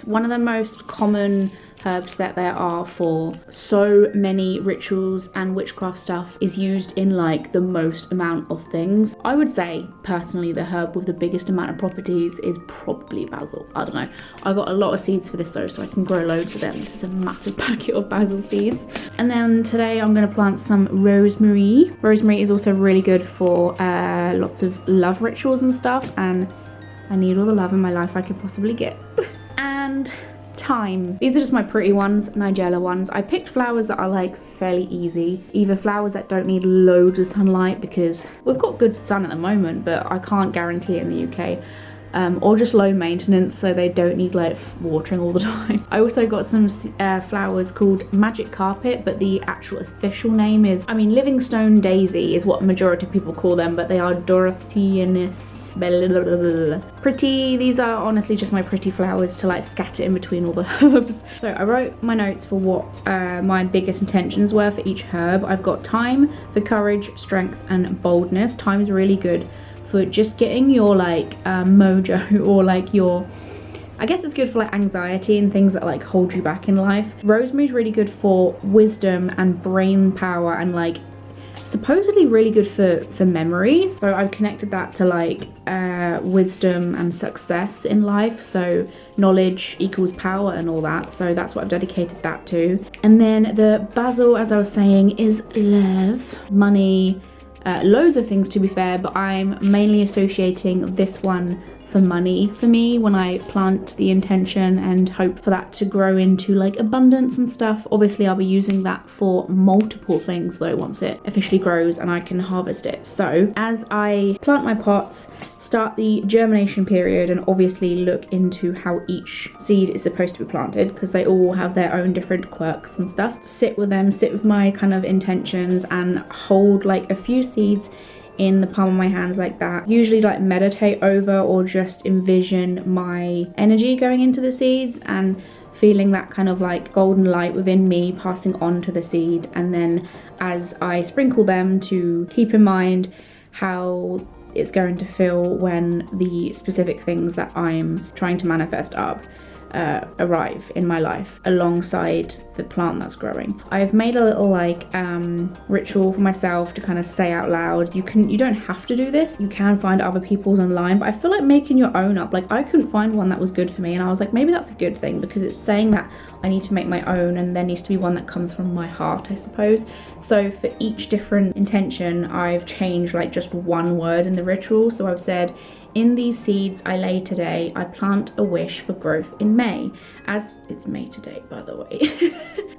one of the most common herbs that there are for so many rituals and witchcraft stuff is used in like the most amount of things. I would say personally the herb with the biggest amount of properties is probably basil. I don't know. I got a lot of seeds for this though, so I can grow loads of them. This is a massive packet of basil seeds. And then today I'm going to plant some rosemary. Rosemary is also really good for lots of love rituals and stuff, and I need all the love in my life I could possibly get. And thyme. These are just my pretty ones, Nigella ones. I picked flowers that are like fairly easy, either flowers that don't need loads of sunlight because we've got good sun at the moment, but I can't guarantee it in the UK. Or just low maintenance, so they don't need like watering all the time. I also got some flowers called magic carpet, but the actual official name is, I mean, Livingstone daisy is what majority of people call them, but they are Dorotheanus. Pretty. These are honestly just my pretty flowers to like scatter in between all the herbs. So I wrote my notes for what my biggest intentions were for each herb. I've got thyme for courage, strength and boldness. Thyme's really good for just getting your like mojo, or like your, I guess it's good for like anxiety and things that like hold you back in life. Rosemary's really good for wisdom and brain power, and like supposedly really good for memory. So I've connected that to like wisdom and success in life, so knowledge equals power and all that, so that's what I've dedicated that to. And then the basil, as I was saying, is love, money, loads of things to be fair, but I'm mainly associating this one for money for me when I plant the intention and hope for that to grow into like abundance and stuff. Obviously I'll be using that for multiple things though once it officially grows and I can harvest it. So as I plant my pots, start the germination period, and obviously look into how each seed is supposed to be planted, because they all have their own different quirks and stuff. Sit with them, sit with my kind of intentions, and hold like a few seeds in the palm of my hands like that. Usually like meditate over or just envision my energy going into the seeds and feeling that kind of like golden light within me passing on to the seed. And then as I sprinkle them, to keep in mind how it's going to feel when the specific things that I'm trying to manifest arrive in my life alongside the plant that's growing. I've made a little like ritual for myself to kind of say out loud. You don't have to do this, you can find other people's online, but I feel like making your own up, like I couldn't find one that was good for me, and I was like, maybe that's a good thing, because it's saying that I need to make my own, and there needs to be one that comes from my heart, I suppose. So for each different intention I've changed like just one word in the ritual. So I've said, in these seeds I lay today, I plant a wish for growth in May. As it's May today, by the way.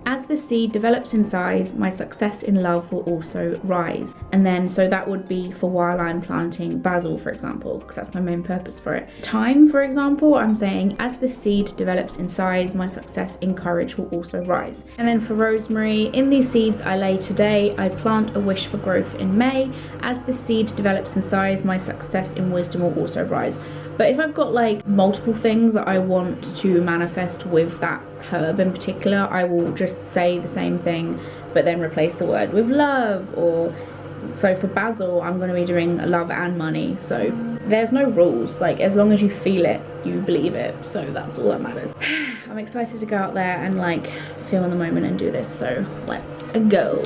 As the seed develops in size, my success in love will also rise. And then, so that would be for while I'm planting basil, for example, because that's my main purpose for it. Thyme, for example, I'm saying, as the seed develops in size, my success in courage will also rise. And then for rosemary, in these seeds I lay today, I plant a wish for growth in May. As the seed develops in size, my success in wisdom will also rise. But if I've got like multiple things that I want to manifest with that herb in particular, I will just say the same thing but then replace the word with love. Or so for basil, I'm going to be doing love and money. So there's no rules, like as long as you feel it, you believe it, so that's all that matters. I'm excited to go out there and like feel in the moment and do this, so let's go.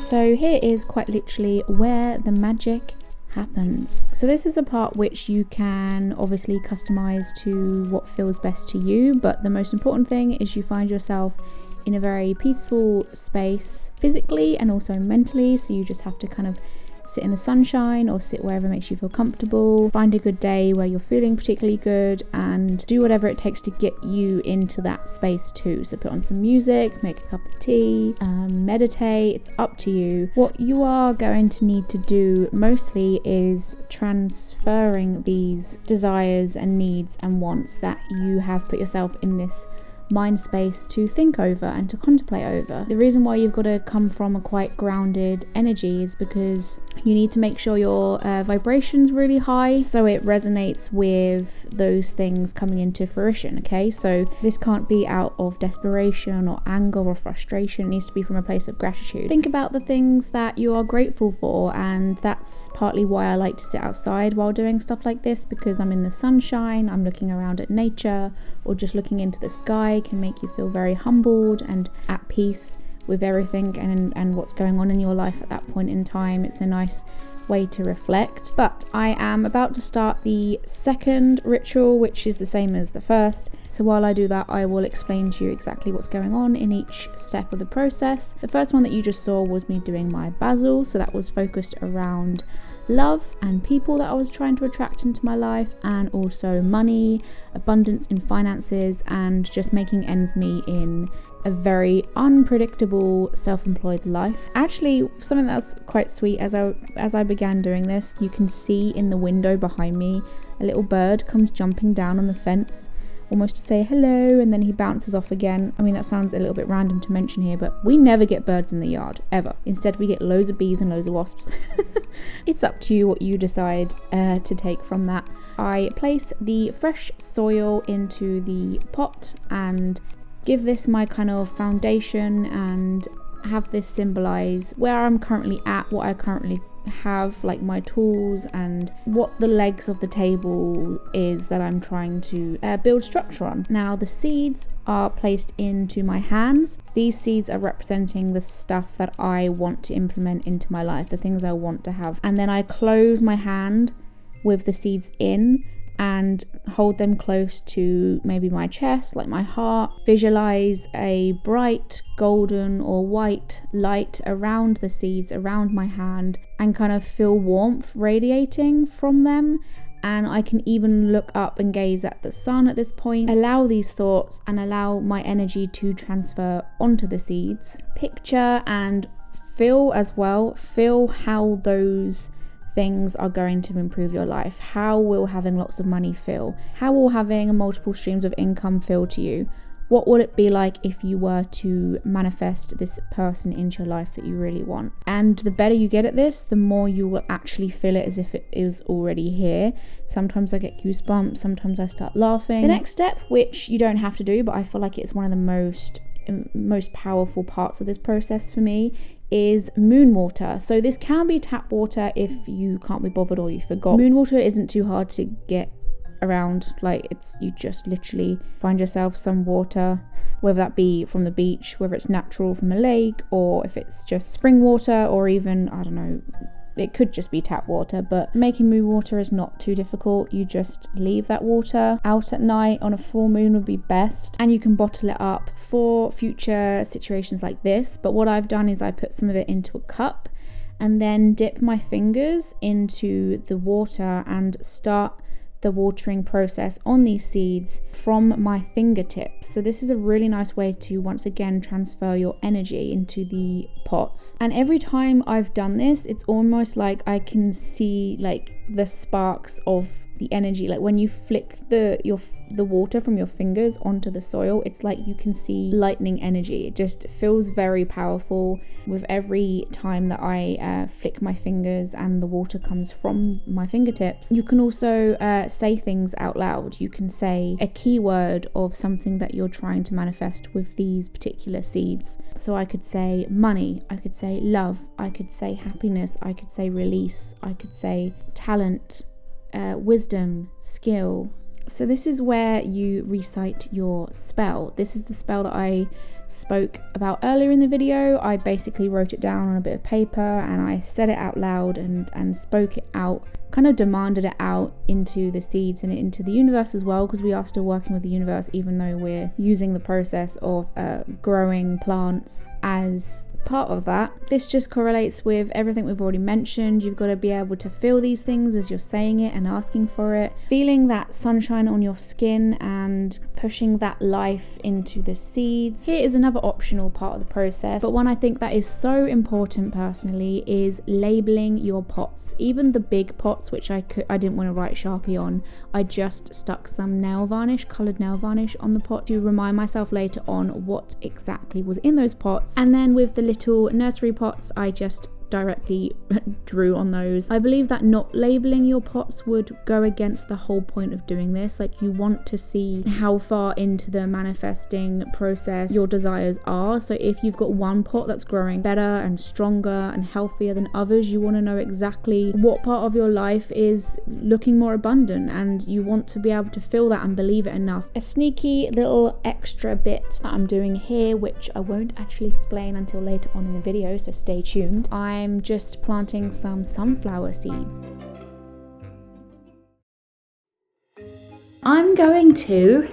So here is quite literally where the magic happens. So this is a part which you can obviously customize to what feels best to you, but the most important thing is you find yourself in a very peaceful space physically and also mentally. So you just have to kind of sit in the sunshine or sit wherever makes you feel comfortable. Find a good day where you're feeling particularly good and do whatever it takes to get you into that space too. So put on some music, make a cup of tea, meditate, it's up to you. What you are going to need to do mostly is transferring these desires and needs and wants that you have put yourself in this mind space to think over and to contemplate over. The reason why you've got to come from a quite grounded energy is because you need to make sure your vibration's really high so it resonates with those things coming into fruition, okay? So this can't be out of desperation or anger or frustration. It needs to be from a place of gratitude. Think about the things that you are grateful for, and that's partly why I like to sit outside while doing stuff like this, because I'm in the sunshine, I'm looking around at nature, or just looking into the sky can make you feel very humbled and at peace with everything and what's going on in your life at that point in time. It's a nice way to reflect. But I am about to start the second ritual, which is the same as the first. So while I do that, I will explain to you exactly what's going on in each step of the process. The first one that you just saw was me doing my Basil. So that was focused around love and people that I was trying to attract into my life, and also money, abundance in finances, and just making ends meet in a very unpredictable self-employed life. Actually, something that's quite sweet, as I began doing this, you can see in the window behind me a little bird comes jumping down on the fence almost to say hello, and then he bounces off again. I mean, that sounds a little bit random to mention here, but we never get birds in the yard, ever. Instead, we get loads of bees and loads of wasps. It's up to you what you decide to take from that. I place the fresh soil into the pot and give this my kind of foundation and have this symbolize where I'm currently at, what I currently have, like my tools, and what the legs of the table is that I'm trying to build structure on. Now the seeds are placed into my hands. These seeds are representing the stuff that I want to implement into my life, the things I want to have, and then I close my hand with the seeds in and hold them close to maybe my chest, like my heart. Visualize a bright golden or white light around the seeds, around my hand, and kind of feel warmth radiating from them. And I can even look up and gaze at the sun at this point. Allow these thoughts and allow my energy to transfer onto the seeds. Picture and feel as well. Feel how those things are going to improve your life. How will having lots of money feel? How will having multiple streams of income feel to you? What will it be like if you were to manifest this person into your life that you really want? And the better you get at this, the more you will actually feel it as if it is already here. Sometimes I get goosebumps, sometimes I start laughing. The next step, which you don't have to do, but I feel like it's one of the most powerful parts of this process for me, is moon water. So this can be tap water if you can't be bothered or you forgot. Moon water isn't too hard to get around. Like, you just literally find yourself some water, whether that be from the beach, whether it's natural from a lake, or if it's just spring water, or even, I don't know, it could just be tap water. But making moon water is not too difficult. You just leave that water out at night. On a full moon would be best, and you can bottle it up for future situations like this. But what I've done is I put some of it into a cup and then dip my fingers into the water and start the watering process on these seeds from my fingertips. So this is a really nice way to once again transfer your energy into the pots. And every time I've done this, it's almost like I can see like the sparks of the energy. Like when you flick the water from your fingers onto the soil, it's like you can see lightning energy. It just feels very powerful with every time that I flick my fingers and the water comes from my fingertips. You can also say things out loud. You can say a keyword of something that you're trying to manifest with these particular seeds. So I could say money, I could say love, I could say happiness, I could say release, I could say talent, wisdom, skill. So this is where you recite your spell. This is the spell that I spoke about earlier in the video. I basically wrote it down on a bit of paper and I said it out loud and spoke it out, kind of demanded it out into the seeds and into the universe as well, because we are still working with the universe even though we're using the process of growing plants as part of that. This just correlates with everything we've already mentioned. You've got to be able to feel these things as you're saying it and asking for it, feeling that sunshine on your skin and pushing that life into the seeds. Here is another optional part of the process, but one I think that is so important personally is labeling your pots. Even the big pots pots, which I didn't want to write Sharpie on, I just stuck some nail varnish, coloured nail varnish on the pot to remind myself later on what exactly was in those pots. And then with the little nursery pots, I just directly drew on those. I believe that not labeling your pots would go against the whole point of doing this. Like, you want to see how far into the manifesting process your desires are. So if you've got one pot that's growing better and stronger and healthier than others, you want to know exactly what part of your life is looking more abundant, and you want to be able to feel that and believe it enough. A sneaky little extra bit that I'm doing here, which I won't actually explain until later on in the video, so stay tuned. I'm just planting some sunflower seeds. I'm going to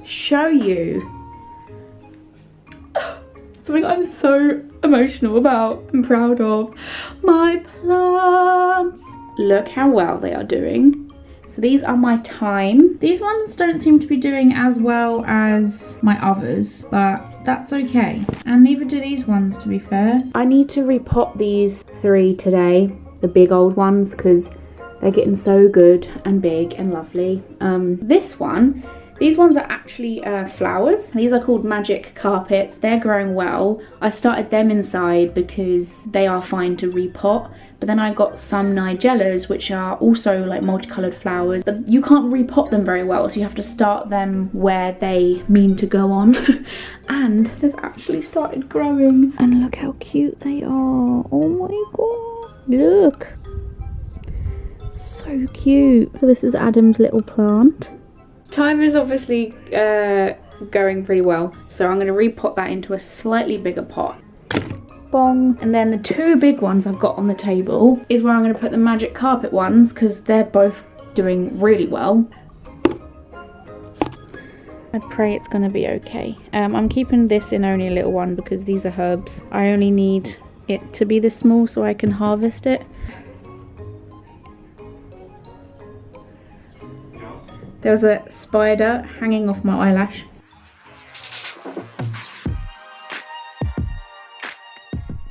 show you something I'm so emotional about and proud of. My plants. Look how well they are doing. So these are my thyme. These ones don't seem to be doing as well as my others, but that's okay. And neither do these ones, to be fair. I need to repot these 3 today, the big old ones, because they're getting so good and big and lovely. These ones are actually flowers. These are called MAGICK carpets. They're growing well. I started them inside because they are fine to repot. But then I got some nigellas, which are also like multicolored flowers, but you can't repot them very well, so you have to start them where they mean to go on. And they've actually started growing. And look how cute they are. Oh my god. Look. So cute. So this is Adam's little plant. Thyme is obviously going pretty well, so I'm going to repot that into a slightly bigger pot. Bong. And then the 2 big ones I've got on the table is where I'm going to put the MAGICK carpet ones, because they're both doing really well. I pray it's going to be okay. I'm keeping this in only a little one because these are herbs. I only need it to be this small so I can harvest it. There was a spider hanging off my eyelash.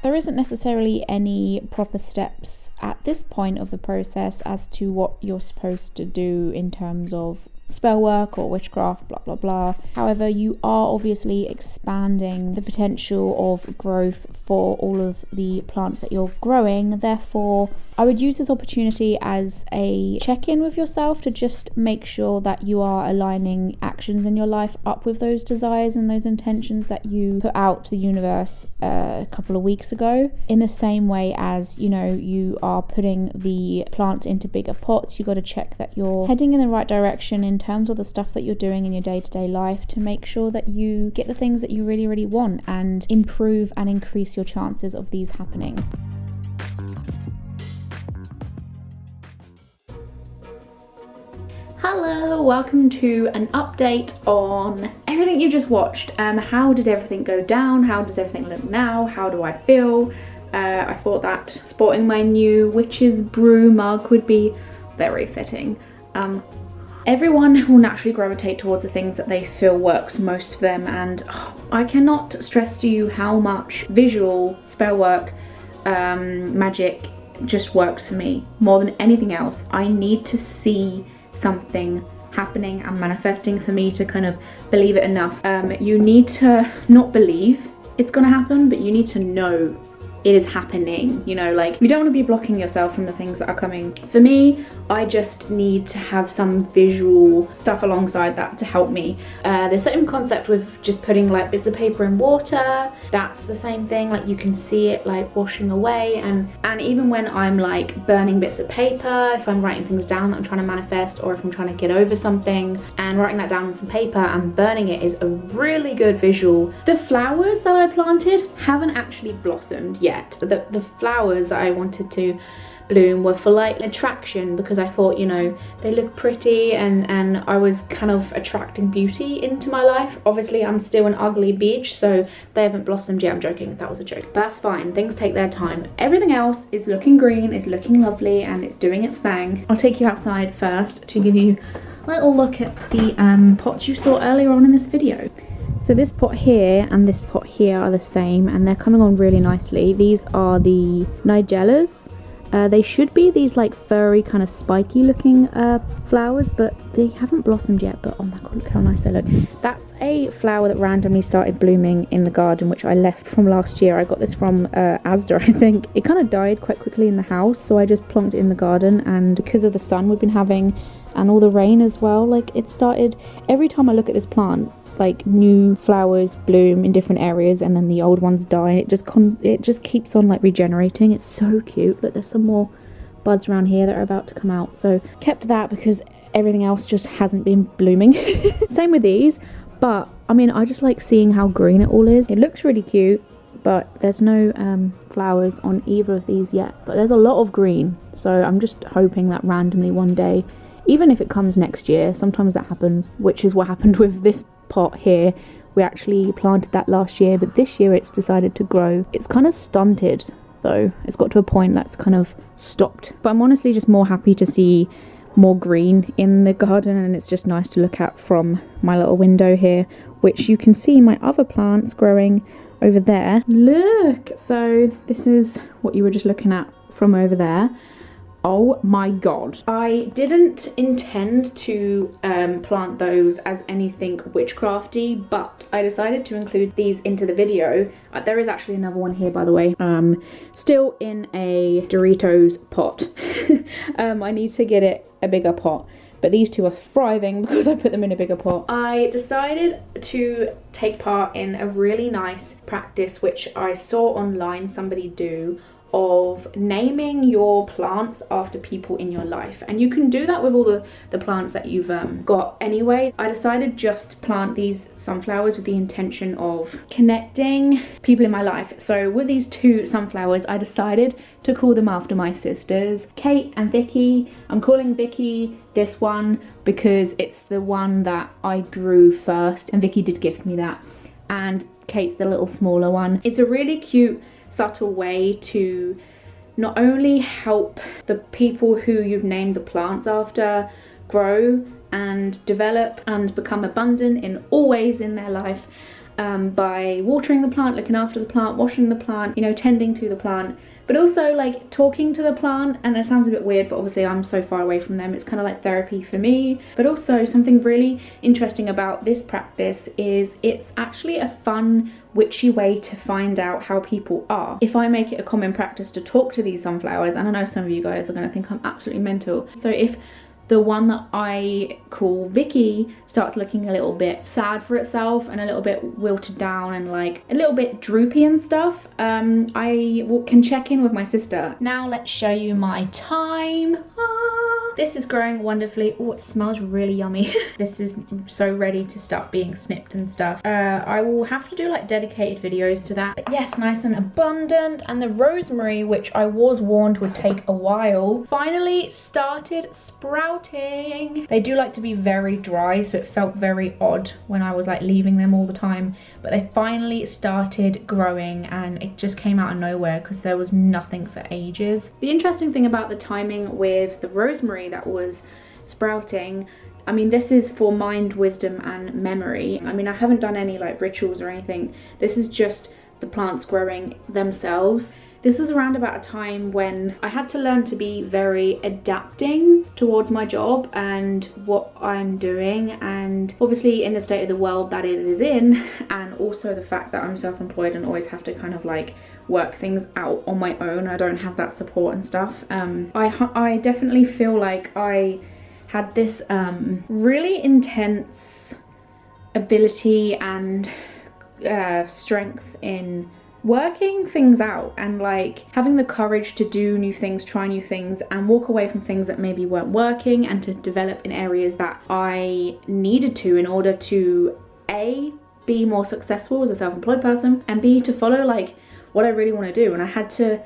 There isn't necessarily any proper steps at this point of the process as to what you're supposed to do in terms of spell work or witchcraft, blah blah blah. However, you are obviously expanding the potential of growth for all of the plants that you're growing. Therefore, I would use this opportunity as a check-in with yourself to just make sure that you are aligning actions in your life up with those desires and those intentions that you put out to the universe a couple of weeks ago. In the same way as, you know, you are putting the plants into bigger pots, you got to check that you're heading in the right direction in terms of the stuff that you're doing in your day-to-day life to make sure that you get the things that you really, really want and improve and increase your chances of these happening. Hello, welcome to an update on everything you just watched. How did everything go down? How does everything look now? How do I feel? I thought that sporting my new witch's brew mug would be very fitting. Everyone will naturally gravitate towards the things that they feel works most for them, and I cannot stress to you how much visual spell work, magic just works for me more than anything else. I need to see something happening and manifesting for me to kind of believe it enough. You need to not believe it's gonna happen, but you need to know it is happening, you know, like you don't want to be blocking yourself from the things that are coming. For me, I just need to have some visual stuff alongside that to help me. The same concept with just putting like bits of paper in water, that's the same thing, like you can see it like washing away, and even when I'm like burning bits of paper, if I'm writing things down that I'm trying to manifest, or if I'm trying to get over something and writing that down on some paper and burning it is a really good visual. The flowers that I planted haven't actually blossomed yet. The flowers that I wanted to bloom were for like attraction, because I thought, you know, they look pretty and I was kind of attracting beauty into my life. Obviously I'm still an ugly bitch, so they haven't blossomed yet. I'm joking, that was a joke, but that's fine, things take their time. Everything else is looking green, it's looking lovely, and it's doing its thing. I'll take you outside first to give you a little look at the pots you saw earlier on in this video. So this pot here and this pot here are the same, and they're coming on really nicely. These are the nigellas. They should be these like furry kind of spiky looking flowers, but they haven't blossomed yet. But oh my god, look how nice they look. That's a flower that randomly started blooming in the garden, which I left from last year. I got this from Asda, I think. It kind of died quite quickly in the house, so I just plonked it in the garden, and because of the sun we've been having and all the rain as well, like it started, every time I look at this plant, like new flowers bloom in different areas and then the old ones die. It just keeps on like regenerating. It's so cute. Look, there's some more buds around here that are about to come out, so kept that because everything else just hasn't been blooming. Same with these, but I mean, I just like seeing how green it all is. It looks really cute, but there's no flowers on either of these yet, but there's a lot of green, so I'm just hoping that randomly one day, even if it comes next year, sometimes that happens, which is what happened with this pot here. We actually planted that last year, but this year it's decided to grow. It's kind of stunted though. It's got to a point that's kind of stopped, but I'm honestly just more happy to see more green in the garden, and it's just nice to look at from my little window here, which you can see my other plants growing over there. Look, so this is what you were just looking at from over there. Oh my god. I didn't intend to plant those as anything witchcrafty, but I decided to include these into the video. There is actually another one here, by the way. Still in a Doritos pot. I need to get it a bigger pot, but these two are thriving because I put them in a bigger pot. I decided to take part in a really nice practice which I saw online somebody do, of naming your plants after people in your life, and you can do that with all the plants that you've got anyway. I decided just to plant these sunflowers with the intention of connecting people in my life. So with these two sunflowers, I decided to call them after my sisters, Kate and Vicky. I'm calling Vicky this one because it's the one that I grew first, and Vicky did gift me that, and Kate's the little smaller one. It's a really cute, subtle way to not only help the people who you've named the plants after grow and develop and become abundant in all ways in their life, by watering the plant, looking after the plant, washing the plant, you know, tending to the plant, but also like talking to the plant. And it sounds a bit weird, but obviously I'm so far away from them, it's kind of like therapy for me. But also something really interesting about this practice is it's actually a fun, witchy way to find out how people are. If I make it a common practice to talk to these sunflowers, and I know some of you guys are going to think I'm absolutely mental, so if the one that I call Vicky starts looking a little bit sad for itself and a little bit wilted down and like a little bit droopy and stuff, I can check in with my sister. Now let's show you my thyme. This is growing wonderfully. Oh, it smells really yummy. This is so ready to start being snipped and stuff. I will have to do like dedicated videos to that. But yes, nice and abundant. And the rosemary, which I was warned would take a while, finally started sprouting. They do like to be very dry, so it felt very odd when I was like leaving them all the time. But they finally started growing, and it just came out of nowhere because there was nothing for ages. The interesting thing about the timing with the rosemary that was sprouting, I mean, this is for mind, wisdom and memory. I mean, I haven't done any like rituals or anything. This is just the plants growing themselves. This was around about a time when I had to learn to be very adapting towards my job and what I'm doing, and obviously in the state of the world that it is in, and also the fact that I'm self-employed and always have to kind of like work things out on my own. I don't have that support and stuff. I definitely feel like I had this really intense ability and strength in working things out and like having the courage to do new things, try new things, and walk away from things that maybe weren't working, and to develop in areas that I needed to in order to A, be more successful as a self-employed person, and B, to follow like what I really want to do. And I had to,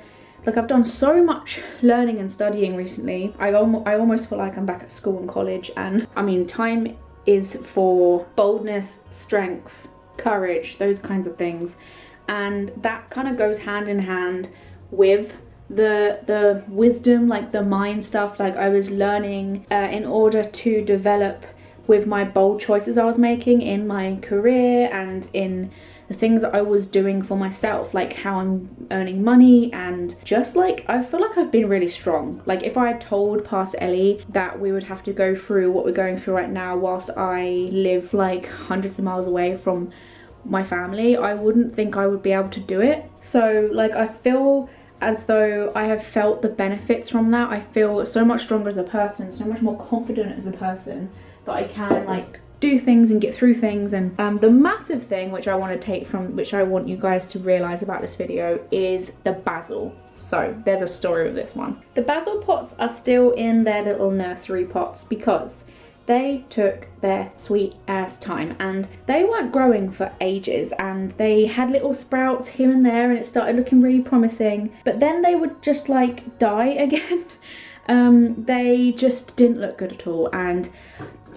like, I've done so much learning and studying recently. I almost feel like I'm back at school and college. And I mean, time is for boldness, strength, courage, those kinds of things. And that kind of goes hand in hand with the wisdom, like the mind stuff, like I was learning in order to develop with my bold choices I was making in my career and in the things that I was doing for myself, like how I'm earning money, and just like I feel like I've been really strong. Like if I had told Pastor Ellie that we would have to go through what we're going through right now whilst I live like hundreds of miles away from my family, I wouldn't think I would be able to do it. So like I feel as though I have felt the benefits from that. I feel so much stronger as a person, so much more confident as a person, that I can like do things and get through things. And the massive thing which I want to take from, which I want you guys to realize about this video, is the basil. So there's a story with this one. The basil pots are still in their little nursery pots because they took their sweet ass time and they weren't growing for ages, and they had little sprouts here and there and it started looking really promising, but then they would just like die again. They just didn't look good at all. And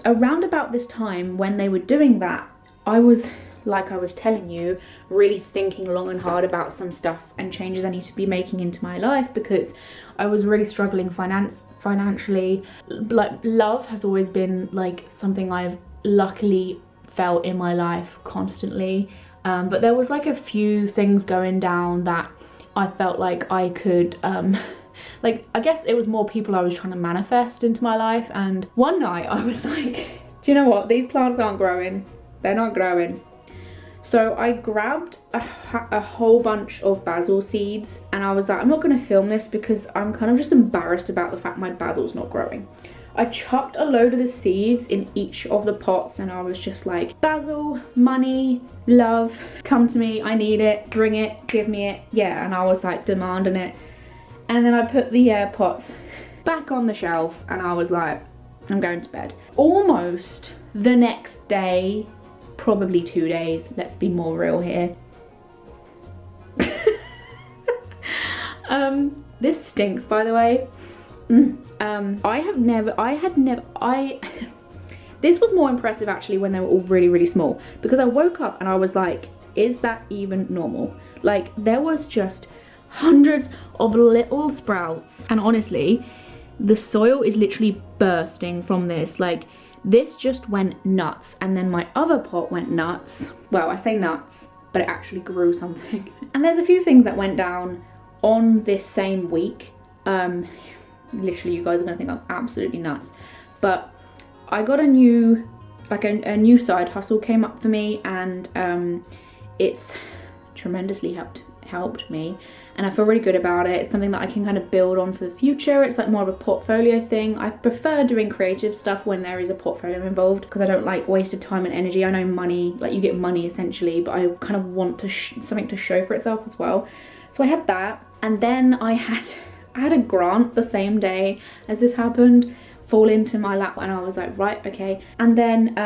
around about this time when they were doing that, I was, like I was telling you, really thinking long and hard about some stuff and changes I need to be making into my life, because I was really struggling financially. Like love has always been like something I've luckily felt in my life constantly, but there was like a few things going down that I felt like I could like, I guess it was more people I was trying to manifest into my life. And one night I was like, do you know what, these plants aren't growing, they're not growing. So I grabbed a whole bunch of basil seeds and I was like, I'm not going to film this because I'm kind of just embarrassed about the fact my basil's not growing. I chucked a load of the seeds in each of the pots and I was just like, basil, money, love, come to me, I need it, bring it, give me it. Yeah, and I was like demanding it. And then I put the pots back on the shelf and I was like, I'm going to bed. Almost the next day, probably 2 days, let's be more real here. This stinks, by the way. This was more impressive actually when they were all really, really small, because I woke up and I was like, is that even normal? Like there was just hundreds of little sprouts, and honestly, the soil is literally bursting from this. Like this just went nuts, and then my other pot went nuts. Well, I say nuts, but it actually grew something. And there's a few things that went down on this same week. Literally, you guys are gonna think I'm absolutely nuts, but I got a new, like a new side hustle came up for me, and it's tremendously helped me, and I feel really good about it. It's something that I can kind of build on for the future. It's like more of a portfolio thing. I prefer doing creative stuff when there is a portfolio involved, because I don't like wasted time and energy. I know money, like you get money essentially, but I kind of want to something to show for itself as well. So I had that, and then I had a grant the same day as this happened fall into my lap, and I was like, right, okay. And then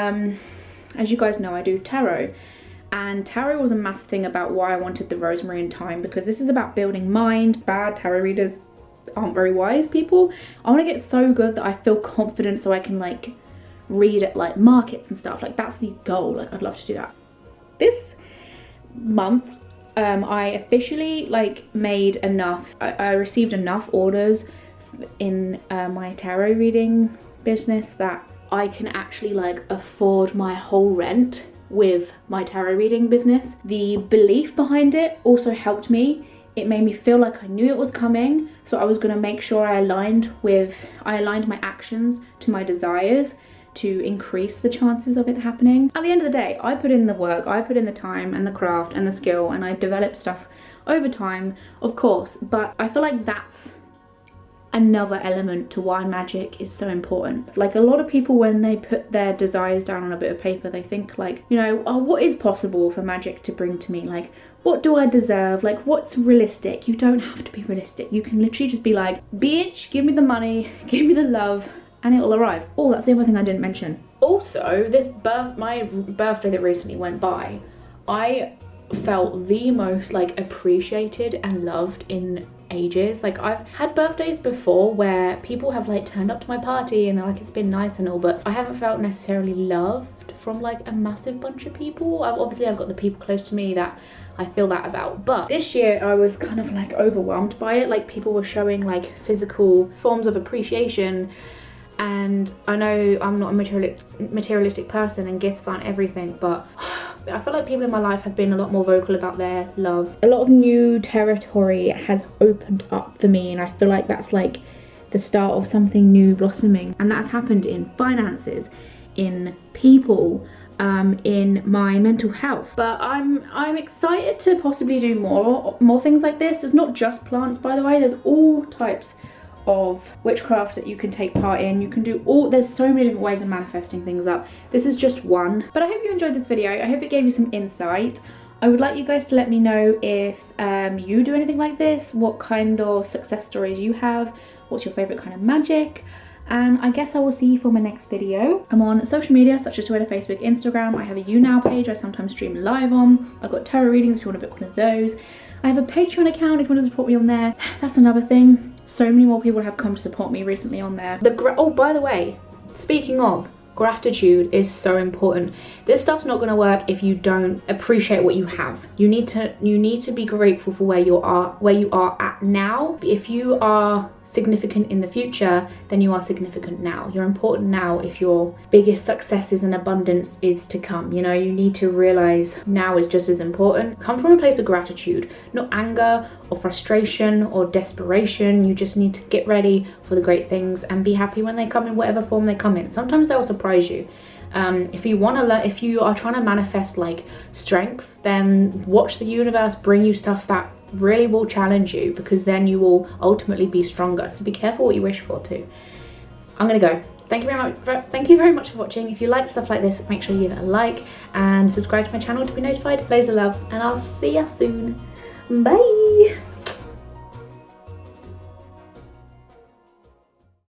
as you guys know, I do tarot. And tarot was a massive thing about why I wanted the Rosemary and Thyme, because this is about building mind. Bad tarot readers aren't very wise people. I want to get so good that I feel confident so I can like read at like markets and stuff. Like that's the goal. Like I'd love to do that. This month I officially like made enough. I received enough orders in my tarot reading business that I can actually like afford my whole rent with my tarot reading business. The belief behind it also helped me. It made me feel like I knew it was coming, so I was going to make sure I aligned my actions to my desires to increase the chances of it happening. At the end of the day, I put in the work, I put in the time and the craft and the skill, and I developed stuff over time, of course, but I feel like that's another element to why magic is so important. Like a lot of people, when they put their desires down on a bit of paper, they think like, you know, oh, what is possible for magic to bring to me? Like, what do I deserve? Like, what's realistic? You don't have to be realistic. You can literally just be like, bitch, give me the money, give me the love, and it'll arrive. Oh, that's the other thing I didn't mention. Also, my birthday that recently went by, I felt the most like appreciated and loved in ages. Like I've had birthdays before where people have like turned up to my party and they're like, it's been nice and all, but I haven't felt necessarily loved from like a massive bunch of people. Obviously I've got the people close to me that I feel that about, but this year I was kind of like overwhelmed by it. Like people were showing like physical forms of appreciation, and I know I'm not a materialistic person and gifts aren't everything, but I feel like people in my life have been a lot more vocal about their love. A lot of new territory has opened up for me, and I feel like that's like the start of something new blossoming. And that's happened in finances, in people, in my mental health. But I'm excited to possibly do more things like this. It's not just plants, by the way. There's all types of witchcraft that you can take part in. You can do there's so many different ways of manifesting things up. This is just one. But I hope you enjoyed this video. I hope it gave you some insight. I would like you guys to let me know if you do anything like this, what kind of success stories you have, what's your favorite kind of magic. And I guess I will see you for my next video. I'm on social media such as Twitter, Facebook, Instagram. I have a YouNow page I sometimes stream live on. I've got tarot readings if you want to book one of those. I have a Patreon account if you want to support me on there. That's another thing. So many more people have come to support me recently on there. Oh, by the way, speaking of, gratitude is so important. This stuff's not going to work if you don't appreciate what you have. You need to be grateful for where you are at now. If you are significant in the future, then you are significant now. You're important now if your biggest successes and abundance is to come. You know, you need to realize now is just as important. Come from a place of gratitude, not anger or frustration or desperation. You just need to get ready for the great things and be happy when they come in whatever form they come in. Sometimes they'll surprise you. If you want to learn, if you are trying to manifest like strength, then watch the universe bring you stuff that really will challenge you, because then you will ultimately be stronger. So be careful what you wish for too. I'm gonna go. Thank you very much for watching. If you like stuff like this, make sure you give it a like and subscribe to my channel to be notified. Loads of love, and I'll see you soon. Bye.